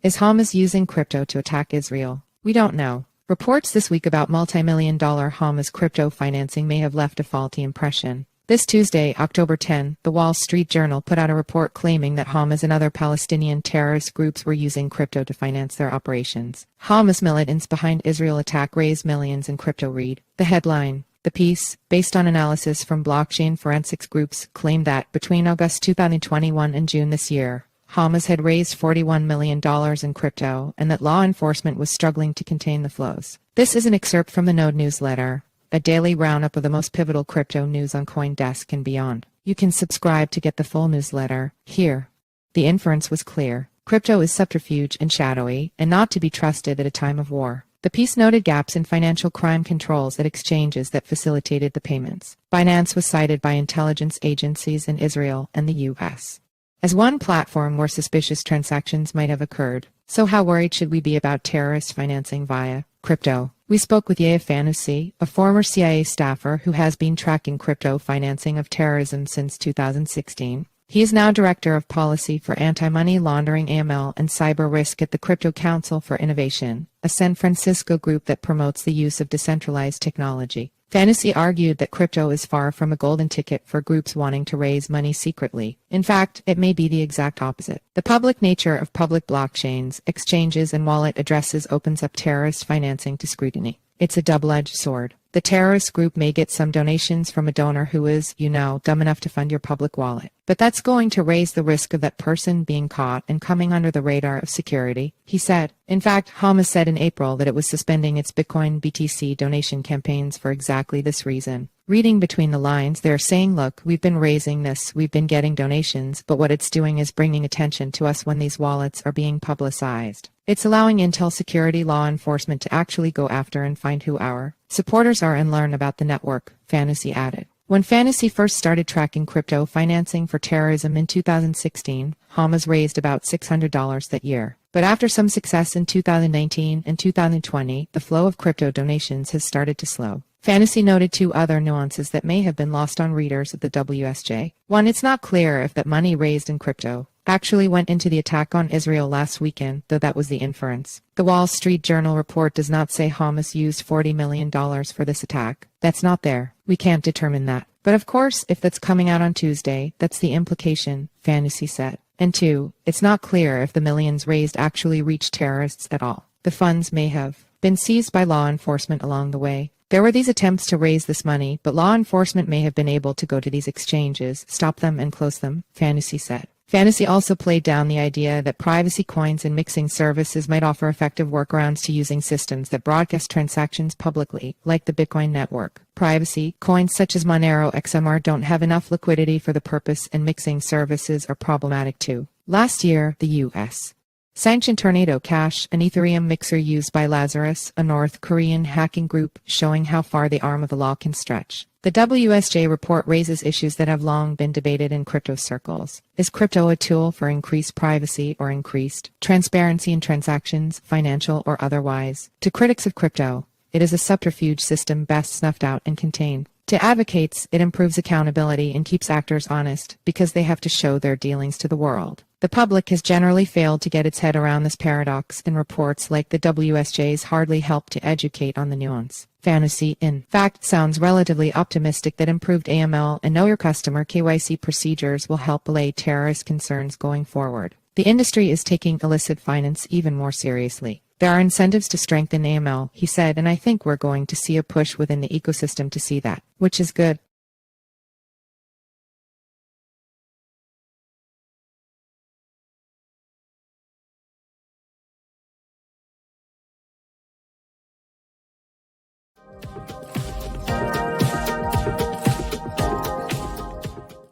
Is Hamas using crypto to attack Israel? We don't know. Reports this week about multi-million-dollar Hamas crypto financing may have left a faulty impression. This Tuesday, October 10, the Wall Street Journal put out a report claiming that Hamas and other Palestinian terrorist groups were using crypto to finance their operations. Hamas militants behind Israel attack raise millions in crypto. Read the headline. The piece, based on analysis from blockchain forensics groups, claimed that between August 2021 and June this year, Hamas had raised $41 million in crypto and that law enforcement was struggling to contain the flows. This is an excerpt from the Node newsletter, a daily roundup of the most pivotal crypto news on CoinDesk and beyond. You can subscribe to get the full newsletter here. The inference was clear. Crypto is subterfuge and shadowy, and not to be trusted at a time of war. The piece noted gaps in financial crime controls at exchanges that facilitated the payments. Binance was cited by intelligence agencies in Israel and the U.S. as one platform where suspicious transactions might have occurred. So how worried should we be about terrorist financing via crypto? We spoke with Yair Fanusi, a former CIA staffer who has been tracking crypto financing of terrorism since 2016. He is now Director of Policy for Anti-Money Laundering AML and Cyber Risk at the Crypto Council for Innovation, a San Francisco group that promotes the use of decentralized technology. Fanusi argued that crypto is far from a golden ticket for groups wanting to raise money secretly. In fact, it may be the exact opposite. The public nature of public blockchains, exchanges, and wallet addresses opens up terrorist financing to scrutiny. It's a double-edged sword. The terrorist group may get some donations from a donor who is, dumb enough to fund your public wallet. But that's going to raise the risk of that person being caught and coming under the radar of security, he said. In fact, Hamas said in April that it was suspending its Bitcoin BTC donation campaigns for exactly this reason. Reading between the lines, they're saying, look, we've been raising this, we've been getting donations, but what it's doing is bringing attention to us when these wallets are being publicized. It's allowing intel security law enforcement to actually go after and find who our supporters are and learn about the network, Fanusi added. When Fanusi first started tracking crypto financing for terrorism in 2016, Hamas raised about $600 that year. But after some success in 2019 and 2020, the flow of crypto donations has started to slow. Fanusi noted two other nuances that may have been lost on readers of the WSJ. One, it's not clear if that money raised in crypto actually went into the attack on Israel last weekend, though that was the inference. The Wall Street Journal report does not say Hamas used $40 million for this attack. That's not there. We can't determine that. But of course, if that's coming out on Tuesday, that's the implication, Fanusi said. And two, it's not clear if the millions raised actually reached terrorists at all. The funds may have been seized by law enforcement along the way. There were these attempts to raise this money, but law enforcement may have been able to go to these exchanges, stop them, and close them, Fanusi said. Fanusi also played down the idea that privacy coins and mixing services might offer effective workarounds to using systems that broadcast transactions publicly, like the Bitcoin network. Privacy coins such as Monero XMR don't have enough liquidity for the purpose, and mixing services are problematic too. Last year, the U.S. sanctioned Tornado Cash, an ethereum mixer used by Lazarus, a North Korean hacking group, showing how far the arm of the law can stretch. The WSJ report raises issues that have long been debated in crypto circles. Is crypto a tool for increased privacy or increased transparency in transactions, financial or otherwise? To critics of crypto, it is a subterfuge system best snuffed out and contained. To advocates, it improves accountability and keeps actors honest because they have to show their dealings to the world. The public has generally failed to get its head around this paradox, and reports like the WSJ's hardly help to educate on the nuance. Fanusi, in fact, sounds relatively optimistic that improved AML and Know Your Customer (KYC) procedures will help allay terrorist concerns going forward. The industry is taking illicit finance even more seriously. There are incentives to strengthen AML, he said, and I think we're going to see a push within the ecosystem to see that, which is good.